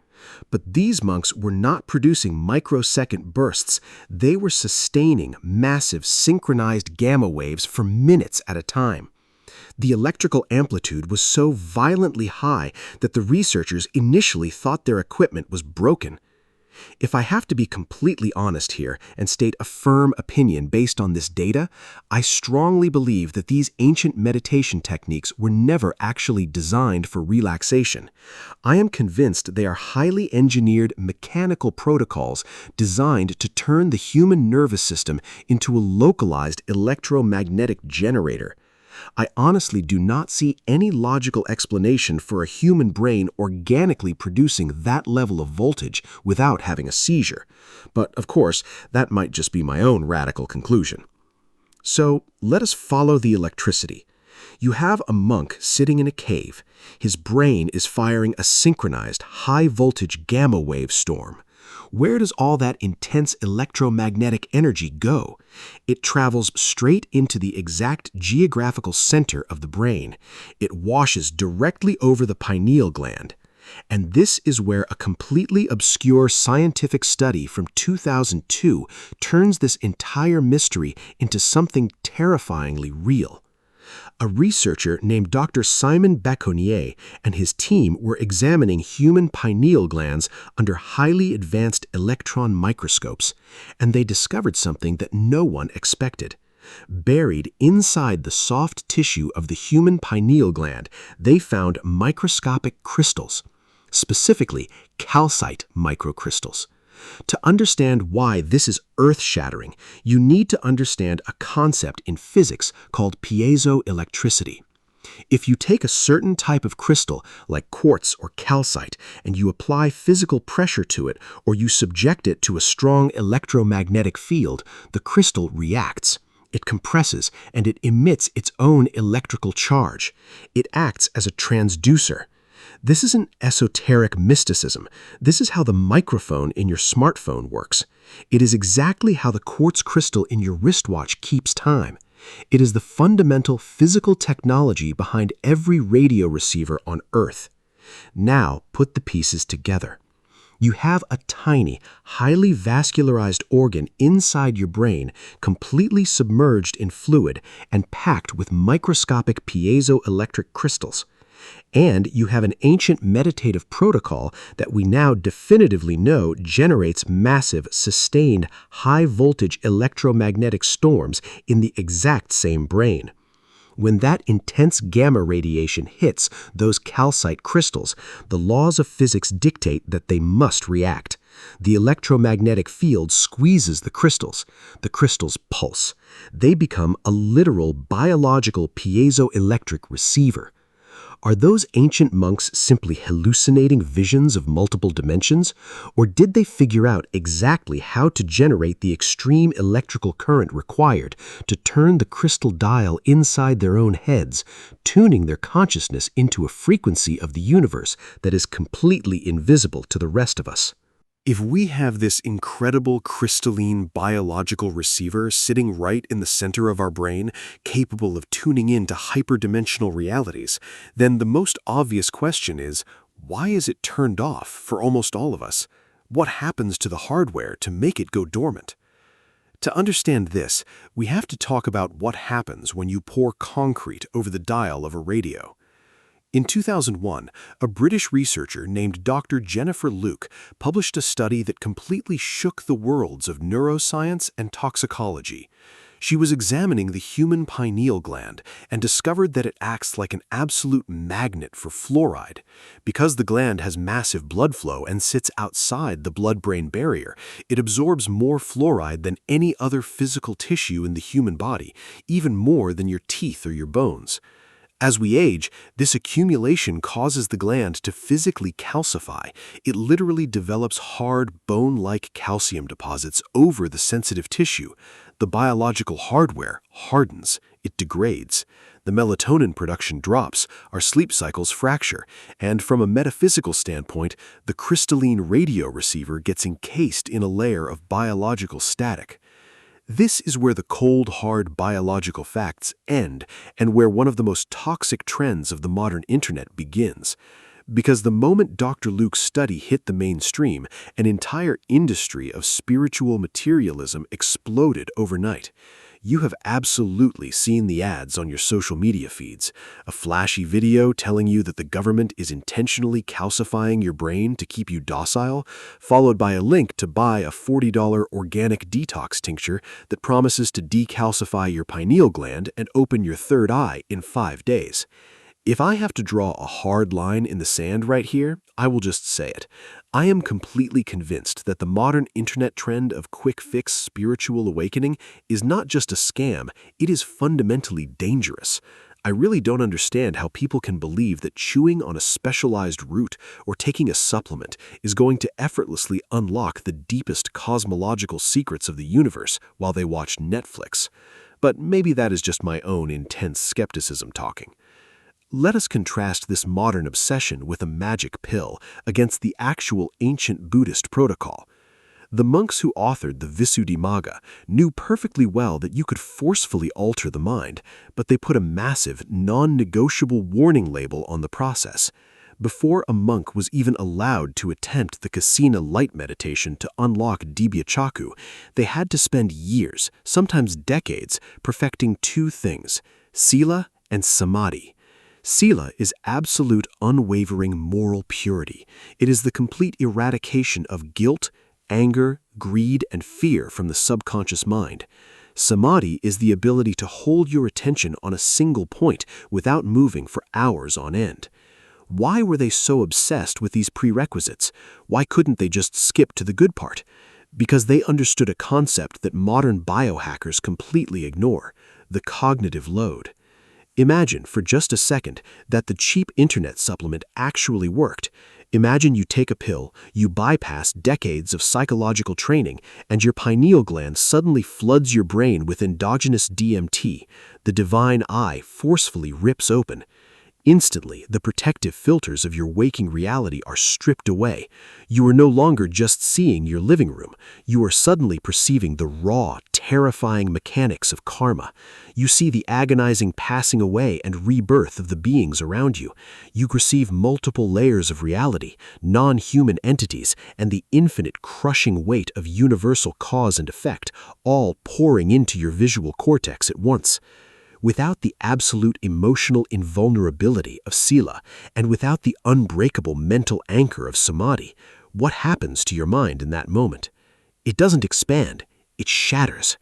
But these monks were not producing microsecond bursts. They were sustaining massive synchronized gamma waves for minutes at a time. The electrical amplitude was so violently high that the researchers initially thought their equipment was broken. If I have to be completely honest here and state a firm opinion based on this data, I strongly believe that these ancient meditation techniques were never actually designed for relaxation. I am convinced they are highly engineered mechanical protocols designed to turn the human nervous system into a localized electromagnetic generator. I honestly do not see any logical explanation for a human brain organically producing that level of voltage without having a seizure. But, of course, that might just be my own radical conclusion. So, let us follow the electricity. You have a monk sitting in a cave. His brain is firing a synchronized, high-voltage gamma wave storm. Where does all that intense electromagnetic energy go? It travels straight into the exact geographical center of the brain. It washes directly over the pineal gland. And this is where a completely obscure scientific study from 2002 turns this entire mystery into something terrifyingly real. A researcher named Dr. Simon Baconier and his team were examining human pineal glands under highly advanced electron microscopes, and they discovered something that no one expected. Buried inside the soft tissue of the human pineal gland, they found microscopic crystals, specifically calcite microcrystals. To understand why this is earth-shattering, you need to understand a concept in physics called piezoelectricity. If you take a certain type of crystal, like quartz or calcite, and you apply physical pressure to it, or you subject it to a strong electromagnetic field, the crystal reacts. It compresses, and it emits its own electrical charge. It acts as a transducer. This isn't esoteric mysticism. This is how the microphone in your smartphone works. It is exactly how the quartz crystal in your wristwatch keeps time. It is the fundamental physical technology behind every radio receiver on Earth. Now, put the pieces together. You have a tiny, highly vascularized organ inside your brain, completely submerged in fluid and packed with microscopic piezoelectric crystals. And you have an ancient meditative protocol that we now definitively know generates massive, sustained, high-voltage electromagnetic storms in the exact same brain. When that intense gamma radiation hits those calcite crystals, the laws of physics dictate that they must react. The electromagnetic field squeezes the crystals. The crystals pulse. They become a literal biological piezoelectric receiver. Are those ancient monks simply hallucinating visions of multiple dimensions? Or did they figure out exactly how to generate the extreme electrical current required to turn the crystal dial inside their own heads, tuning their consciousness into a frequency of the universe that is completely invisible to the rest of us? If we have this incredible crystalline biological receiver sitting right in the center of our brain, capable of tuning in to hyperdimensional realities, then the most obvious question is, why is it turned off for almost all of us? What happens to the hardware to make it go dormant? To understand this, we have to talk about what happens when you pour concrete over the dial of a radio. In 2001, a British researcher named Dr. Jennifer Luke published a study that completely shook the worlds of neuroscience and toxicology. She was examining the human pineal gland and discovered that it acts like an absolute magnet for fluoride. Because the gland has massive blood flow and sits outside the blood-brain barrier, it absorbs more fluoride than any other physical tissue in the human body, even more than your teeth or your bones. As we age, this accumulation causes the gland to physically calcify. It literally develops hard, bone-like calcium deposits over the sensitive tissue. The biological hardware hardens. It degrades. The melatonin production drops, our sleep cycles fracture, and from a metaphysical standpoint, the crystalline radio receiver gets encased in a layer of biological static. This is where the cold, hard biological facts end and where one of the most toxic trends of the modern internet begins. Because the moment Dr. Luke's study hit the mainstream, an entire industry of spiritual materialism exploded overnight. You have absolutely seen the ads on your social media feeds. A flashy video telling you that the government is intentionally calcifying your brain to keep you docile, followed by a link to buy a $40 organic detox tincture that promises to decalcify your pineal gland and open your third eye in 5 days. If I have to draw a hard line in the sand right here, I will just say it. I am completely convinced that the modern internet trend of quick-fix spiritual awakening is not just a scam, it is fundamentally dangerous. I really don't understand how people can believe that chewing on a specialized root or taking a supplement is going to effortlessly unlock the deepest cosmological secrets of the universe while they watch Netflix. But maybe that is just my own intense skepticism talking. Let us contrast this modern obsession with a magic pill against the actual ancient Buddhist protocol. The monks who authored the Visuddhimagga knew perfectly well that you could forcefully alter the mind, but they put a massive, non-negotiable warning label on the process. Before a monk was even allowed to attempt the Kasina light meditation to unlock Dibbacakkhu, they had to spend years, sometimes decades, perfecting two things: sila and samadhi. Sila is absolute, unwavering moral purity. It is the complete eradication of guilt, anger, greed, and fear from the subconscious mind. Samadhi is the ability to hold your attention on a single point without moving for hours on end. Why were they so obsessed with these prerequisites? Why couldn't they just skip to the good part? Because they understood a concept that modern biohackers completely ignore: the cognitive load. Imagine for just a second that the cheap internet supplement actually worked. Imagine you take a pill, you bypass decades of psychological training, and your pineal gland suddenly floods your brain with endogenous DMT. The divine eye forcefully rips open. Instantly, the protective filters of your waking reality are stripped away. You are no longer just seeing your living room. You are suddenly perceiving the raw, terrifying mechanics of karma. You see the agonizing passing away and rebirth of the beings around you. You perceive multiple layers of reality, non-human entities, and the infinite crushing weight of universal cause and effect, all pouring into your visual cortex at once. Without the absolute emotional invulnerability of sila, and without the unbreakable mental anchor of samadhi, what happens to your mind in that moment? It doesn't expand, it shatters.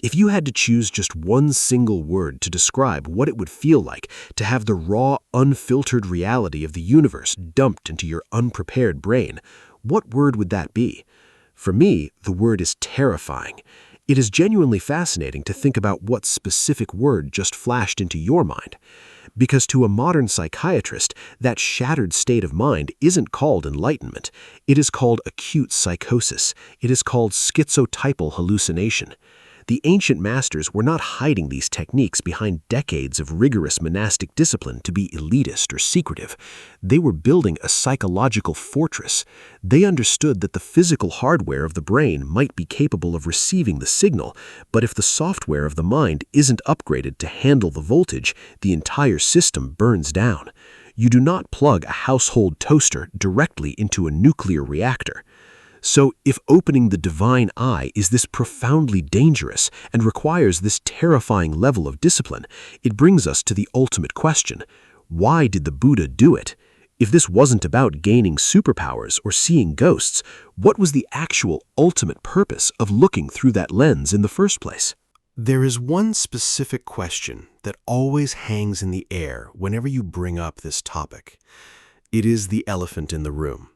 If you had to choose just one single word to describe what it would feel like to have the raw, unfiltered reality of the universe dumped into your unprepared brain, what word would that be? For me, the word is terrifying. It is genuinely fascinating to think about what specific word just flashed into your mind. Because to a modern psychiatrist, that shattered state of mind isn't called enlightenment. It is called acute psychosis. It is called schizotypal hallucination. The ancient masters were not hiding these techniques behind decades of rigorous monastic discipline to be elitist or secretive. They were building a psychological fortress. They understood that the physical hardware of the brain might be capable of receiving the signal, but if the software of the mind isn't upgraded to handle the voltage, the entire system burns down. You do not plug a household toaster directly into a nuclear reactor. So if opening the divine eye is this profoundly dangerous and requires this terrifying level of discipline, it brings us to the ultimate question: why did the Buddha do it? If this wasn't about gaining superpowers or seeing ghosts, what was the actual ultimate purpose of looking through that lens in the first place? There is one specific question that always hangs in the air whenever you bring up this topic. It is the elephant in the room.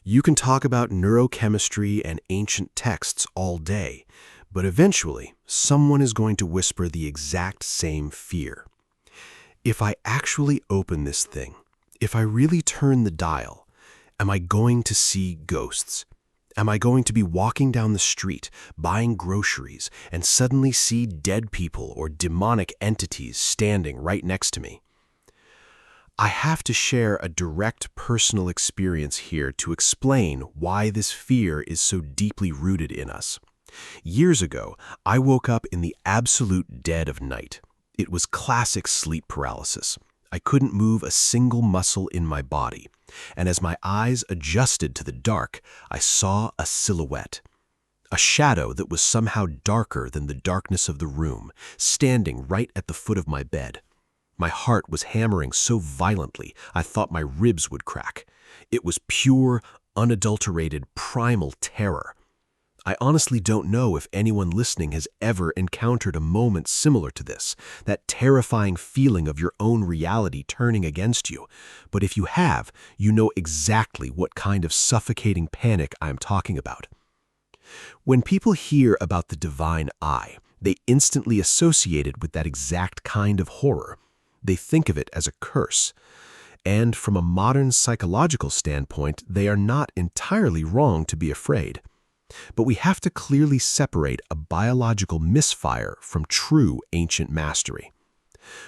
You can talk about neurochemistry and ancient texts all day, but eventually someone is going to whisper the exact same fear. If I actually open this thing, if I really turn the dial, am I going to see ghosts? Am I going to be walking down the street, buying groceries, and suddenly see dead people or demonic entities standing right next to me? I have to share a direct personal experience here to explain why this fear is so deeply rooted in us. Years ago, I woke up in the absolute dead of night. It was classic sleep paralysis. I couldn't move a single muscle in my body, and as my eyes adjusted to the dark, I saw a silhouette. A shadow that was somehow darker than the darkness of the room, standing right at the foot of my bed. My heart was hammering so violently I thought my ribs would crack. It was pure, unadulterated, primal terror. I honestly don't know if anyone listening has ever encountered a moment similar to this, that terrifying feeling of your own reality turning against you. But if you have, you know exactly what kind of suffocating panic I'm talking about. When people hear about the divine eye, they instantly associate it with that exact kind of horror. They think of it as a curse. And from a modern psychological standpoint, they are not entirely wrong to be afraid. But we have to clearly separate a biological misfire from true ancient mastery.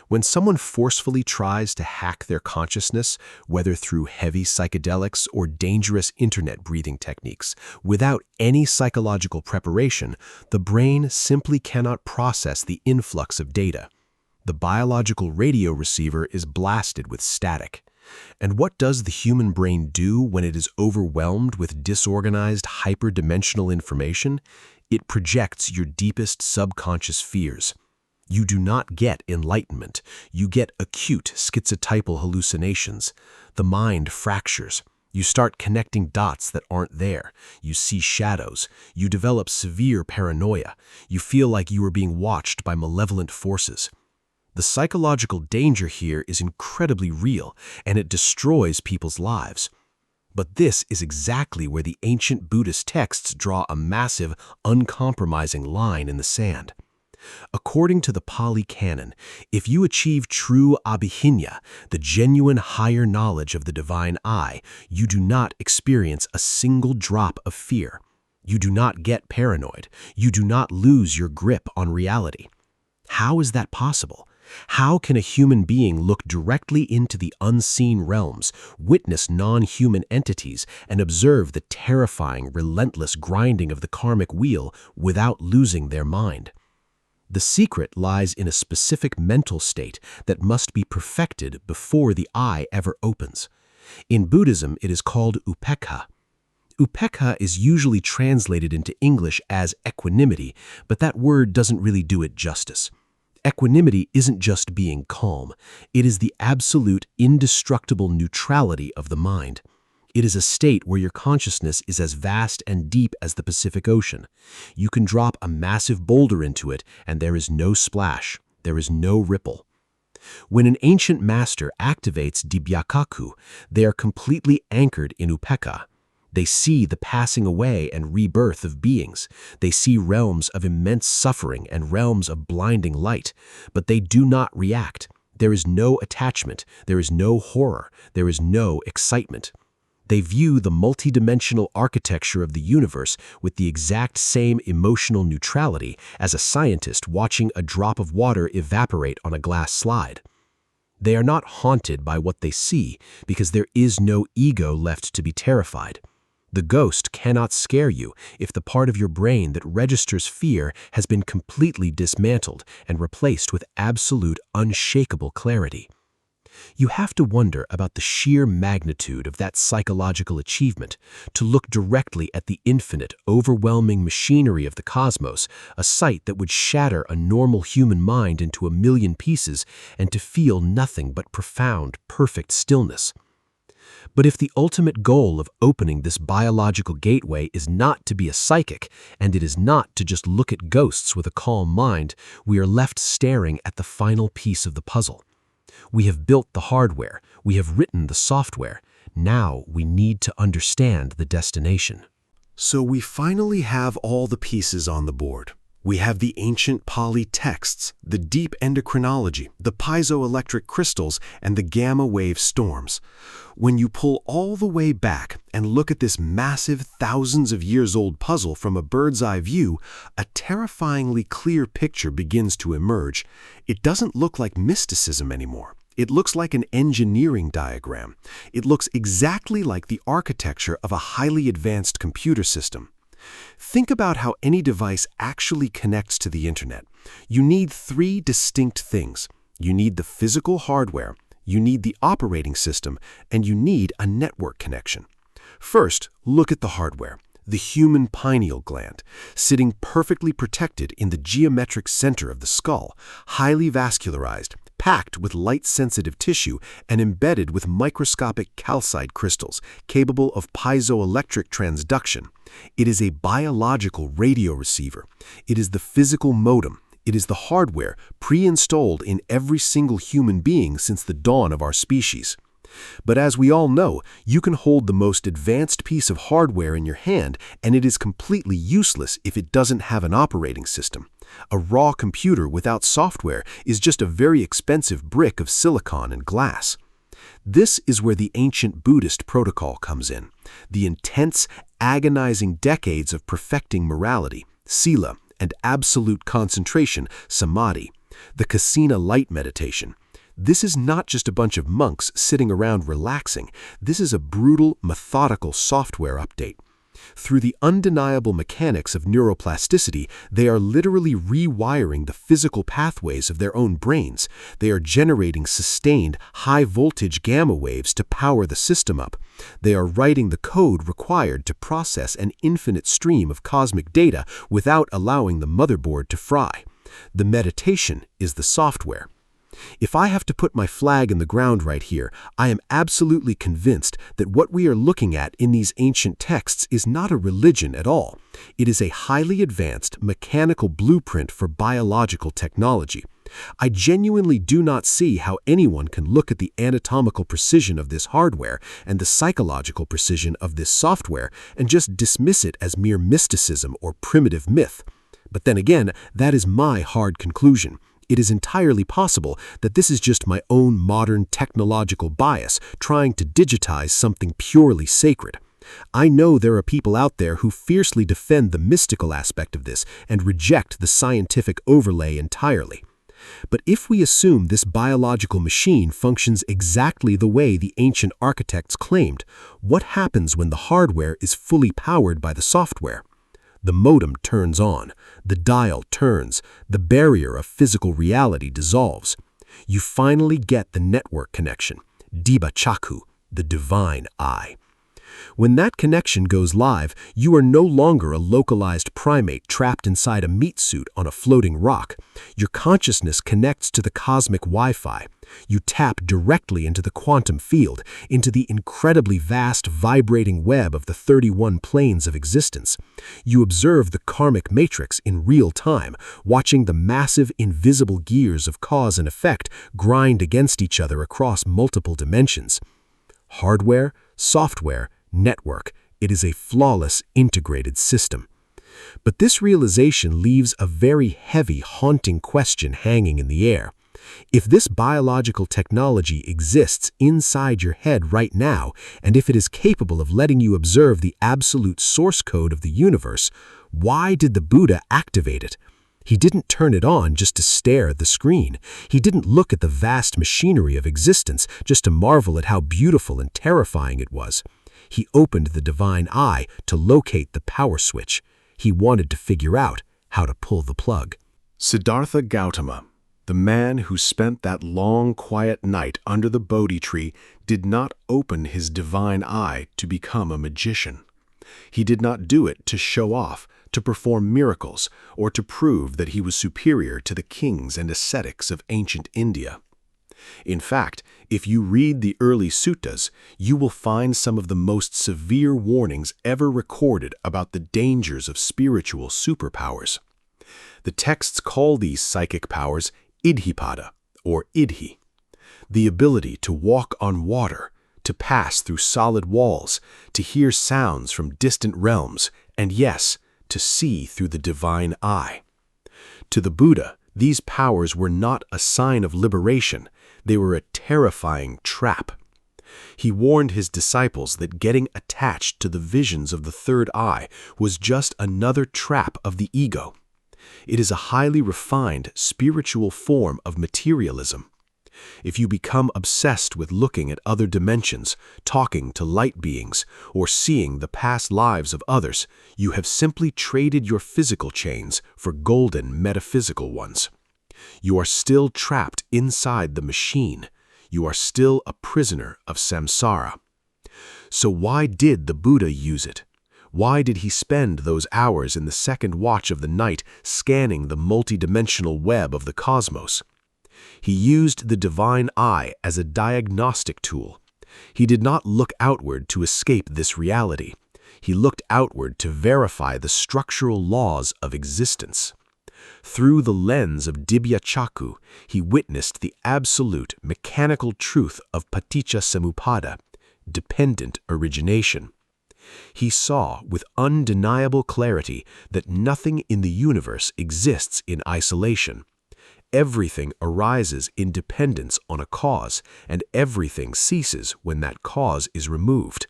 When someone forcefully tries to hack their consciousness, whether through heavy psychedelics or dangerous internet breathing techniques, without any psychological preparation, the brain simply cannot process the influx of data. The biological radio receiver is blasted with static. And what does the human brain do when it is overwhelmed with disorganized, hyperdimensional information? It projects your deepest subconscious fears. You do not get enlightenment. You get acute schizotypal hallucinations. The mind fractures. You start connecting dots that aren't there. You see shadows. You develop severe paranoia. You feel like you are being watched by malevolent forces. The psychological danger here is incredibly real, and it destroys people's lives. But this is exactly where the ancient Buddhist texts draw a massive, uncompromising line in the sand. According to the Pali Canon, if you achieve true abhinya, the genuine higher knowledge of the divine I, you do not experience a single drop of fear. You do not get paranoid. You do not lose your grip on reality. How is that possible? How can a human being look directly into the unseen realms, witness non-human entities, and observe the terrifying, relentless grinding of the karmic wheel without losing their mind? The secret lies in a specific mental state that must be perfected before the eye ever opens. In Buddhism, it is called upekkha. Upekkha is usually translated into English as equanimity, but that word doesn't really do it justice. Equanimity isn't just being calm. It is the absolute, indestructible neutrality of the mind. It is a state where your consciousness is as vast and deep as the Pacific Ocean. You can drop a massive boulder into it, and there is no splash. There is no ripple. When an ancient master activates Dibbacakkhu, they are completely anchored in upekkha. They see the passing away and rebirth of beings. They see realms of immense suffering and realms of blinding light, but they do not react. There is no attachment. There is no horror. There is no excitement. They view the multidimensional architecture of the universe with the exact same emotional neutrality as a scientist watching a drop of water evaporate on a glass slide. They are not haunted by what they see because there is no ego left to be terrified. The ghost cannot scare you if the part of your brain that registers fear has been completely dismantled and replaced with absolute, unshakable clarity. You have to wonder about the sheer magnitude of that psychological achievement, to look directly at the infinite, overwhelming machinery of the cosmos, a sight that would shatter a normal human mind into a million pieces, and to feel nothing but profound, perfect stillness. But if the ultimate goal of opening this biological gateway is not to be a psychic, and it is not to just look at ghosts with a calm mind, we are left staring at the final piece of the puzzle. We have built the hardware, we have written the software. Now we need to understand the destination. So we finally have all the pieces on the board. We have the ancient Pali texts, the deep endocrinology, the piezoelectric crystals, and the gamma wave storms. When you pull all the way back and look at this massive, thousands of years old puzzle from a bird's eye view, a terrifyingly clear picture begins to emerge. It doesn't look like mysticism anymore. It looks like an engineering diagram. It looks exactly like the architecture of a highly advanced computer system. Think about how any device actually connects to the internet. You need three distinct things. You need the physical hardware, you need the operating system, and you need a network connection. First, look at the hardware. The human pineal gland, sitting perfectly protected in the geometric center of the skull, highly vascularized, packed with light-sensitive tissue, and embedded with microscopic calcite crystals capable of piezoelectric transduction. It is a biological radio receiver. It is the physical modem. It is the hardware pre-installed in every single human being since the dawn of our species. But as we all know, you can hold the most advanced piece of hardware in your hand, and it is completely useless if it doesn't have an operating system. A raw computer without software is just a very expensive brick of silicon and glass. This is where the ancient Buddhist protocol comes in, the intense, agonizing decades of perfecting morality, sila, and absolute concentration, samadhi, the kasina light meditation. This is not just a bunch of monks sitting around relaxing. This is a brutal, methodical software update. Through the undeniable mechanics of neuroplasticity, they are literally rewiring the physical pathways of their own brains. They are generating sustained, high-voltage gamma waves to power the system up. They are writing the code required to process an infinite stream of cosmic data without allowing the motherboard to fry. The meditation is the software. If I have to put my flag in the ground right here, I am absolutely convinced that what we are looking at in these ancient texts is not a religion at all. It is a highly advanced mechanical blueprint for biological technology. I genuinely do not see how anyone can look at the anatomical precision of this hardware and the psychological precision of this software and just dismiss it as mere mysticism or primitive myth. But then again, that is my hard conclusion. It is entirely possible that this is just my own modern technological bias trying to digitize something purely sacred. I know there are people out there who fiercely defend the mystical aspect of this and reject the scientific overlay entirely. But if we assume this biological machine functions exactly the way the ancient architects claimed, what happens when the hardware is fully powered by the software? The modem turns on, the dial turns, the barrier of physical reality dissolves. You finally get the network connection, Dibbacakkhu, the divine eye. When that connection goes live, you are no longer a localized primate trapped inside a meat suit on a floating rock. Your consciousness connects to the cosmic Wi-Fi. You tap directly into the quantum field, into the incredibly vast vibrating web of the 31 planes of existence. You observe the karmic matrix in real time, watching the massive invisible gears of cause and effect grind against each other across multiple dimensions. Hardware, software, network. It is a flawless, integrated system. But this realization leaves a very heavy, haunting question hanging in the air. If this biological technology exists inside your head right now, and if it is capable of letting you observe the absolute source code of the universe, why did the Buddha activate it? He didn't turn it on just to stare at the screen. He didn't look at the vast machinery of existence just to marvel at how beautiful and terrifying it was. He opened the divine eye to locate the power switch. He wanted to figure out how to pull the plug. Siddhartha Gautama, the man who spent that long, quiet night under the Bodhi tree, did not open his divine eye to become a magician. He did not do it to show off, to perform miracles, or to prove that he was superior to the kings and ascetics of ancient India. In fact, if you read the early suttas, you will find some of the most severe warnings ever recorded about the dangers of spiritual superpowers. The texts call these psychic powers idhipada, or idhi, the ability to walk on water, to pass through solid walls, to hear sounds from distant realms, and yes, to see through the divine eye. To the Buddha, these powers were not a sign of liberation. They were a terrifying trap. He warned his disciples that getting attached to the visions of the third eye was just another trap of the ego. It is a highly refined spiritual form of materialism. If you become obsessed with looking at other dimensions, talking to light beings, or seeing the past lives of others, you have simply traded your physical chains for golden metaphysical ones. You are still trapped inside the machine. You are still a prisoner of samsara. So why did the Buddha use it? Why did he spend those hours in the second watch of the night scanning the multidimensional web of the cosmos? He used the divine eye as a diagnostic tool. He did not look outward to escape this reality. He looked outward to verify the structural laws of existence. Through the lens of Dibbacakkhu, he witnessed the absolute mechanical truth of paticca samuppada, dependent origination. He saw with undeniable clarity that nothing in the universe exists in isolation. Everything arises in dependence on a cause, and everything ceases when that cause is removed.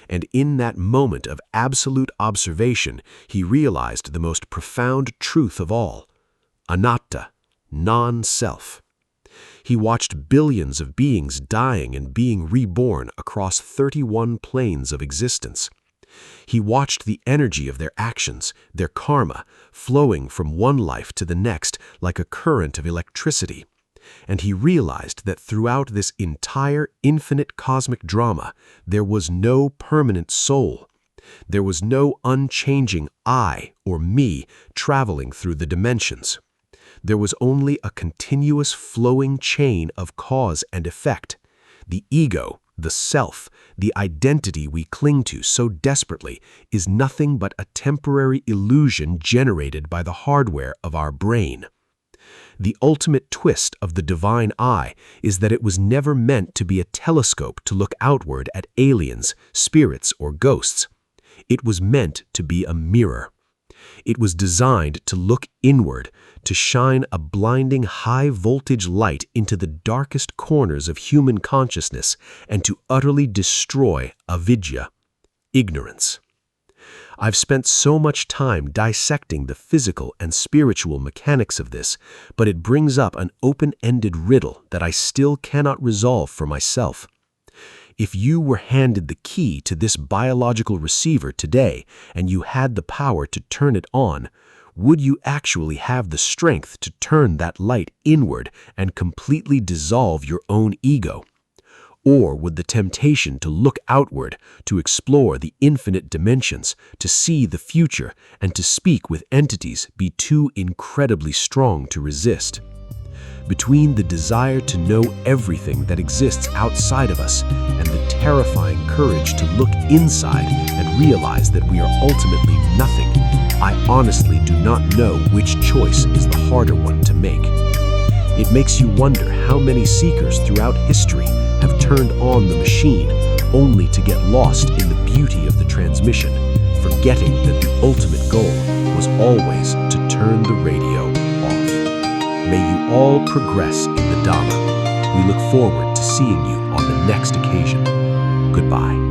And in that moment of absolute observation, he realized the most profound truth of all: anatta, non-self. He watched billions of beings dying and being reborn across 31 planes of existence. He watched the energy of their actions, their karma, flowing from one life to the next like a current of electricity. And he realized that throughout this entire infinite cosmic drama, there was no permanent soul. There was no unchanging I or me traveling through the dimensions. There was only a continuous flowing chain of cause and effect. The ego, the self, the identity we cling to so desperately, is nothing but a temporary illusion generated by the hardware of our brain. The ultimate twist of the divine eye is that it was never meant to be a telescope to look outward at aliens, spirits, or ghosts. It was meant to be a mirror. It was designed to look inward, to shine a blinding high-voltage light into the darkest corners of human consciousness and to utterly destroy avidya, ignorance. I've spent so much time dissecting the physical and spiritual mechanics of this, but it brings up an open-ended riddle that I still cannot resolve for myself. If you were handed the key to this biological receiver today and you had the power to turn it on, would you actually have the strength to turn that light inward and completely dissolve your own ego? Or would the temptation to look outward, to explore the infinite dimensions, to see the future, and to speak with entities be too incredibly strong to resist? Between the desire to know everything that exists outside of us and the terrifying courage to look inside and realize that we are ultimately nothing, I honestly do not know which choice is the harder one to make. It makes you wonder how many seekers throughout history have turned on the machine only to get lost in the beauty of the transmission, forgetting that the ultimate goal was always to turn the radio off. May you all progress in the Dhamma. We look forward to seeing you on the next occasion. Goodbye.